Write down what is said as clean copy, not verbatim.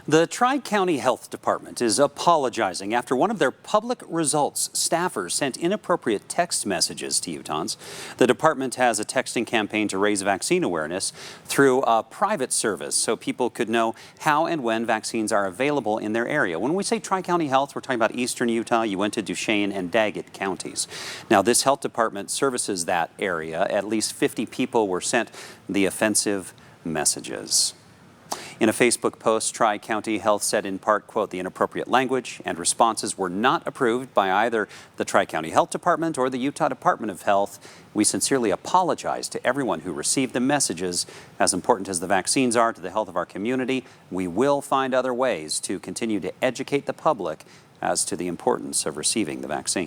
The Tri-County Health Department is apologizing after one of their public results staffers sent inappropriate text messages to Utahns. The department has a texting campaign to raise vaccine awareness through a private service so people could know how and when vaccines are available in their area. When we say Tri-County Health, we're talking about eastern Utah, Uinta, Duchesne, and Daggett counties. Now, this health department services that area. At least 50 people were sent the offensive messages. In a Facebook post, Tri-County Health said in part, quote, "The inappropriate language and responses were not approved by either the Tri-County Health Department or the Utah Department of Health. We sincerely apologize to everyone who received the messages. As important as the vaccines are to the health of our community, we will find other ways to continue to educate the public as to the importance of receiving the vaccine."